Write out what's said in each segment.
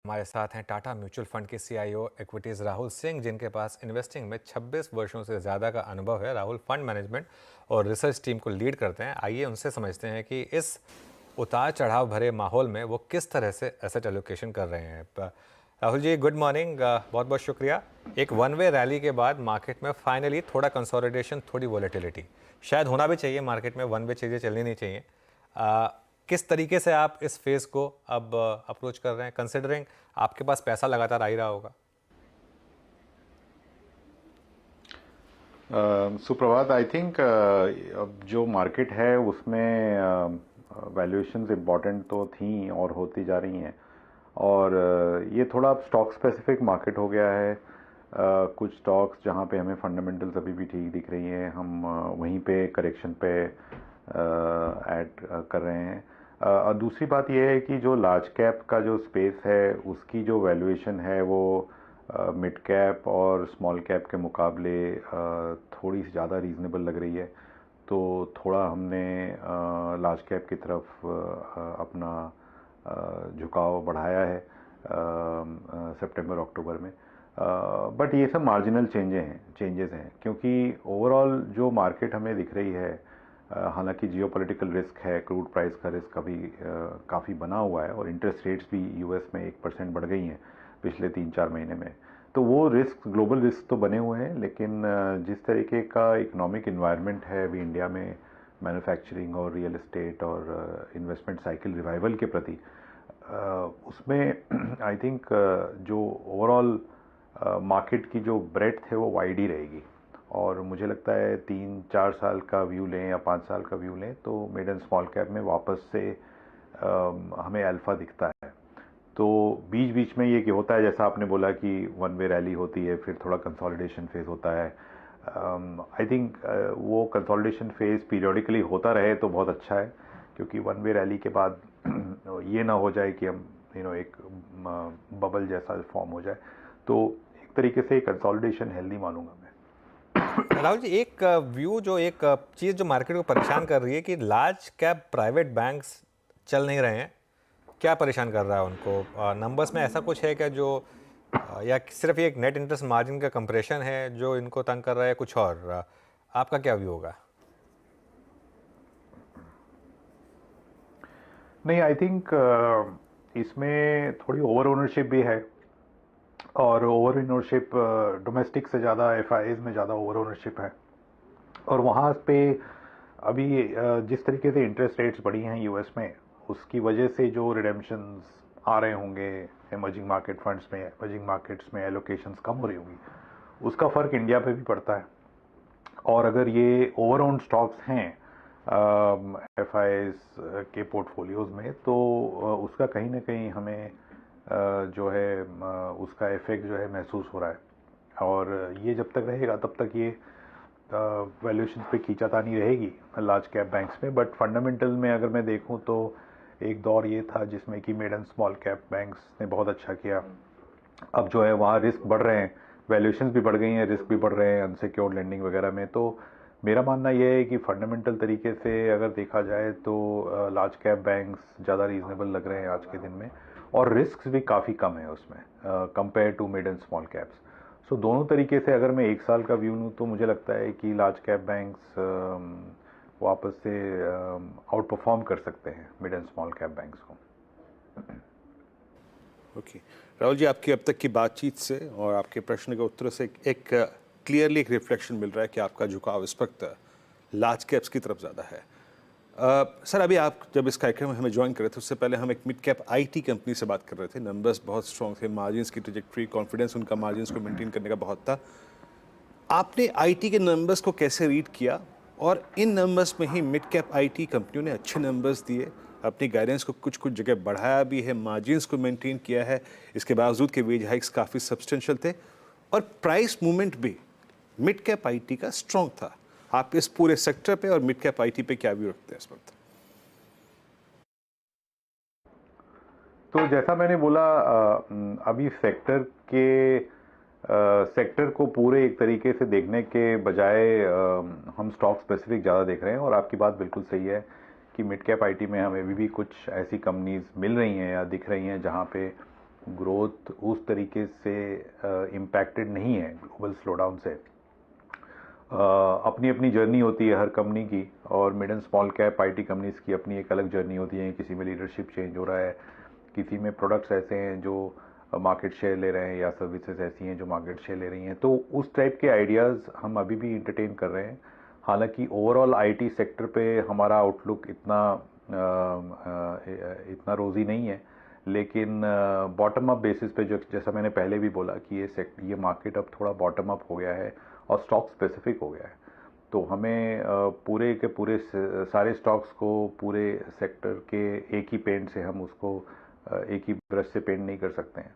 हमारे साथ हैं टाटा म्यूचुअल फंड के सीईओ इक्विटीज़ राहुल सिंह, जिनके पास इन्वेस्टिंग में 26 वर्षों से ज़्यादा का अनुभव है। राहुल फंड मैनेजमेंट और रिसर्च टीम को लीड करते हैं। आइए उनसे समझते हैं कि इस उतार चढ़ाव भरे माहौल में वो किस तरह से एसेट एलोकेशन कर रहे हैं। Rahul ji, good morning. बहुत बहुत शुक्रिया। एक वन वे रैली के बाद मार्केट में फाइनली थोड़ा कंसोलिडेशन, थोड़ी वॉलेटिलिटी शायद होना भी चाहिए। मार्केट में वन वे चीज़ें चलनी नहीं चाहिए। किस तरीके से आप इस फेज़ को अब अप्रोच कर रहे हैं, कंसिडरिंग आपके पास पैसा लगातार आ ही रहा होगा? सुप्रभात। आई थिंक अब जो मार्केट है उसमें वैल्यूएशंस इम्पॉर्टेंट तो थी और होती जा रही हैं, और ये थोड़ा स्टॉक स्पेसिफिक मार्केट हो गया है। कुछ स्टॉक्स जहाँ पे हमें फंडामेंटल्स अभी भी ठीक दिख रही हैं, हम वहीं पे करेक्शन पे ऐड कर रहे हैं। और दूसरी बात यह है कि जो लार्ज कैप का जो स्पेस है उसकी जो वैल्यूएशन है वो मिड कैप और स्मॉल कैप के मुकाबले थोड़ी सी ज़्यादा रीज़नेबल लग रही है। तो थोड़ा हमने लार्ज कैप की तरफ अपना झुकाव बढ़ाया है सितंबर अक्टूबर में। बट ये सब मार्जिनल चेंजेस हैं, क्योंकि ओवरऑल जो मार्केट हमें दिख रही है, हालांकि जियोपॉलिटिकल रिस्क है, क्रूड प्राइस का रिस्क अभी काफ़ी बना हुआ है, और इंटरेस्ट रेट्स भी यूएस में 1% बढ़ गई हैं पिछले 3-4 महीने में। तो वो रिस्क, ग्लोबल रिस्क तो बने हुए हैं, लेकिन जिस तरीके का इकोनॉमिक इन्वायरमेंट है अभी इंडिया में, मैन्युफैक्चरिंग और रियल एस्टेट और इन्वेस्टमेंट साइकिल रिवाइवल के प्रति, उसमें आई थिंक जो ओवरऑल मार्केट की जो ब्रेड्थ है वो वाइड ही रहेगी। और मुझे लगता है 3-4 साल का व्यू लें या 5 साल का व्यू लें तो मिड एंड स्मॉल कैप में वापस से हमें अल्फा दिखता है। तो बीच बीच में ये कि होता है, जैसा आपने बोला कि वन वे रैली होती है, फिर थोड़ा कंसोलिडेशन फेज होता है। आई थिंक वो कंसोलिडेशन फेज पीरियोडिकली होता रहे तो बहुत अच्छा है, क्योंकि वन वे रैली के बाद ये ना हो जाए कि हम एक बबल जैसा फॉर्म हो जाए। तो एक तरीके से कंसोलिडेशन हेल्दी मानूंगा मैं। राहुल जी, एक व्यू, जो एक चीज़ जो मार्केट को परेशान कर रही है कि लार्ज कैप प्राइवेट बैंक्स चल नहीं रहे हैं। क्या परेशान कर रहा है उनको? नंबर्स में ऐसा कुछ है क्या जो या सिर्फ ये एक नेट इंटरेस्ट मार्जिन का कंप्रेशन है जो इनको तंग कर रहा है, कुछ और? आपका क्या व्यू होगा? नहीं, आई थिंक इसमें थोड़ी ओवर ओनरशिप भी है, और ओवर ओनरशिप डोमेस्टिक से ज़्यादा एफआईज में ज़्यादा ओवर ओनरशिप है। और वहाँ पे अभी जिस तरीके से इंटरेस्ट रेट्स बढ़ी हैं यूएस में, उसकी वजह से जो रिडेम्पशंस आ रहे होंगे इमर्जिंग मार्केट फंड्स में, इमर्जिंग मार्केट्स में एलोकेशंस कम हो रही होंगी, उसका फ़र्क इंडिया पे भी पड़ता है। और अगर ये ओवर ओन्ड स्टॉक्स हैं एफ के पोर्टफोलियोज़ में, तो उसका कहीं ना कहीं हमें जो है उसका इफेक्ट जो है महसूस हो रहा है। और ये जब तक रहेगा तब तक ये वैल्यूएशन पे खींचातानी रहेगी लार्ज कैप बैंक्स में। बट फंडामेंटल में अगर मैं देखूं तो एक दौर ये था जिसमें कि mid and small cap banks ने बहुत अच्छा किया। अब जो है वहाँ रिस्क बढ़ रहे हैं, वैल्यूएशंस भी बढ़ गई हैं, रिस्क भी बढ़ रहे हैं अनसिक्योर्ड लेंडिंग वगैरह में। तो मेरा मानना यह है कि फंडामेंटल तरीके से अगर देखा जाए तो लार्ज कैप बैंक्स ज़्यादा रीजनेबल लग रहे हैं आज के दिन में, और रिस्क भी काफ़ी कम है उसमें compare to mid and small caps. So दोनों तरीके से अगर मैं एक साल का व्यू लूँ तो मुझे लगता है कि लार्ज कैप बैंक्स वापस से आउट परफॉर्म कर सकते हैं mid and small cap banks को। ओके राहुल जी, आपकी अब तक की बातचीत से और आपके प्रश्न के उत्तर से एक क्लियरली एक रिफ्लेक्शन मिल रहा है कि आपका झुकाव इस वक्त लार्ज कैप्स की तरफ ज़्यादा है। सर, अभी आप जब इस कार्यक्रम में हमें ज्वाइन कर रहे थे उससे पहले हम एक मिड कैप आईटी कंपनी से बात कर रहे थे। नंबर्स बहुत स्ट्रॉन्ग थे, मार्जिन्स की ट्रेजेक्ट्री, कॉन्फिडेंस उनका मार्जिन्स को मेंटेन करने का बहुत था। आपने आईटी के नंबर्स को कैसे रीड किया, और इन नंबर्स में ही मिड कैप आईटी कंपनियों ने अच्छे नंबर्स दिए, अपनी गाइडेंस को कुछ कुछ जगह बढ़ाया भी है, मार्जिन्स को मेंटेन किया है, इसके बावजूद के वेज हाइक्स काफ़ी सब्सटेंशियल थे, और प्राइस मूवमेंट भी मिड कैप आईटी का स्ट्रॉन्ग था। आप इस पूरे सेक्टर पे और मिड कैप आईटी पे क्या व्यू रखते हैं इस वक्त? तो जैसा मैंने बोला, अभी सेक्टर को पूरे एक तरीके से देखने के बजाय हम स्टॉक स्पेसिफिक ज़्यादा देख रहे हैं। और आपकी बात बिल्कुल सही है कि मिड कैप आईटी में हमें अभी भी कुछ ऐसी कंपनीज मिल रही हैं या दिख रही हैं जहाँ पे ग्रोथ उस तरीके से इम्पैक्टेड नहीं है ग्लोबल स्लोडाउन से। अपनी अपनी जर्नी होती है हर कंपनी की, और mid and small cap IT companies की अपनी एक अलग जर्नी होती है। किसी में लीडरशिप चेंज हो रहा है, किसी में प्रोडक्ट्स ऐसे हैं जो मार्केट शेयर ले रहे हैं, या सर्विसेज ऐसी हैं जो मार्केट शेयर ले रही हैं। तो उस टाइप के आइडियाज़ हम अभी भी इंटरटेन कर रहे हैं। हालांकि ओवरऑल आईटी सेक्टर पे हमारा आउटलुक इतना रोज़ी नहीं है, लेकिन बॉटम अप बेसिस पे, जो जैसा मैंने पहले भी बोला कि ये मार्केट अब थोड़ा बॉटम अप हो गया है और स्टॉक स्पेसिफिक हो गया है। तो हमें पूरे के पूरे सारे स्टॉक्स को पूरे सेक्टर के एक ही पेंट से हम उसको एक ही ब्रश से पेंट नहीं कर सकते हैं।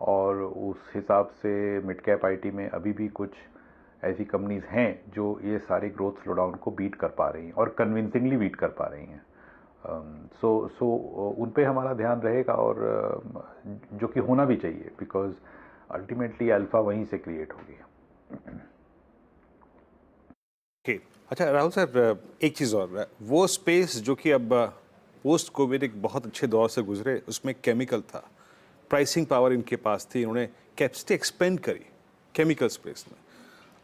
और उस हिसाब से मिड कैप आईटी में अभी भी कुछ ऐसी कंपनीज हैं जो ये सारे ग्रोथ स्लोडाउन को बीट कर पा रही हैं और कन्विंसिंगली बीट कर पा रही हैं। सो उन पे हमारा ध्यान रहेगा, और जो कि होना भी चाहिए, बिकॉज अल्टीमेटली अल्फा वहीं से क्रिएट होगी। अच्छा राहुल सर, एक चीज़ और, वो स्पेस जो कि अब पोस्ट कोविड एक बहुत अच्छे दौर से गुजरे, उसमें केमिकल था, प्राइसिंग पावर इनके पास थी, इन्होंने कैपेसिटी एक्सपेंड करी केमिकल स्पेस में।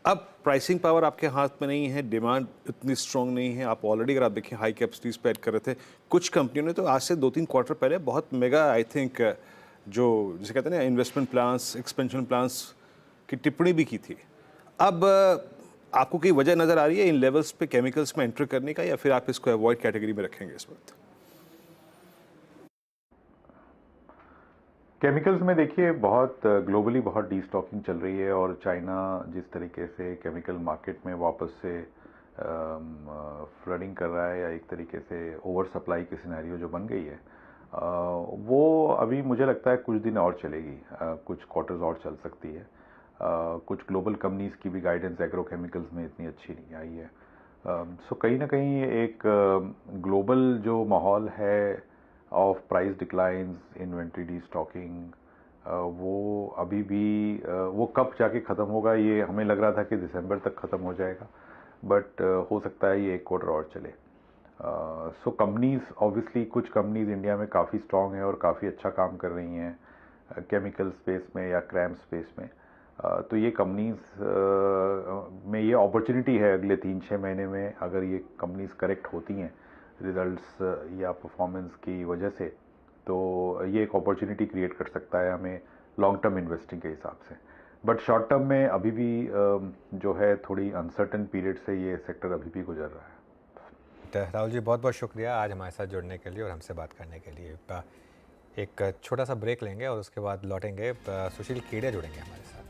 अब प्राइसिंग पावर आपके हाथ में नहीं है, डिमांड इतनी स्ट्रॉन्ग नहीं है। आप ऑलरेडी अगर आप देखें हाई कैपेसिटीज पे ऐड कर रहे थे। कुछ कंपनियों ने तो आज से 2-3 क्वार्टर पहले बहुत मेगा, आई थिंक, जो जिसे कहते हैं ना इन्वेस्टमेंट प्लान्स, एक्सपेंशन प्लान्स की टिप्पणी भी की थी। अब आपको कोई वजह नज़र आ रही है इन लेवल्स पे केमिकल्स में एंटर करने का, या फिर आप इसको अवॉइड कैटेगरी में रखेंगे इस वक्त? केमिकल्स में देखिए बहुत ग्लोबली बहुत डीस्टॉकिंग चल रही है, और चाइना जिस तरीके से केमिकल मार्केट में वापस से फ्लडिंग कर रहा है, या एक तरीके से ओवर सप्लाई की सिनेरियो जो बन गई है, वो अभी मुझे लगता है कुछ दिन और चलेगी, कुछ क्वार्टर्स और चल सकती है। कुछ ग्लोबल कंपनीज की भी गाइडेंस एग्रोकेमिकल्स में इतनी अच्छी नहीं आई है। सो कहीं ना कहीं एक ग्लोबल जो माहौल है of price declines, inventory destocking, वो अभी भी वो कब जाके ख़त्म होगा, ये हमें लग रहा था कि दिसंबर तक ख़त्म हो जाएगा, बट हो सकता है ये एक क्वार्टर और चले। सो कंपनीज ऑब्वियसली, कुछ कंपनीज इंडिया में काफ़ी स्ट्रॉन्ग है और काफ़ी अच्छा काम कर रही हैं केमिकल स्पेस में या क्रैम स्पेस में। तो ये कंपनीज में ये अपॉर्चुनिटी है अगले 3-6 महीने में, अगर ये कंपनीज करेक्ट होती हैं रिजल्ट्स या परफॉर्मेंस की वजह से, तो ये एक अपॉर्चुनिटी क्रिएट कर सकता है हमें लॉन्ग टर्म इन्वेस्टिंग के हिसाब से। बट शॉर्ट टर्म में अभी भी जो है थोड़ी अनसर्टन पीरियड से ये सेक्टर अभी भी गुजर रहा है। राहुल जी, बहुत बहुत शुक्रिया आज हमारे साथ जुड़ने के लिए और हमसे बात करने के लिए। एक छोटा सा ब्रेक लेंगे और उसके बाद लौटेंगे। सुशील कीड़े जुड़ेंगे हमारे साथ।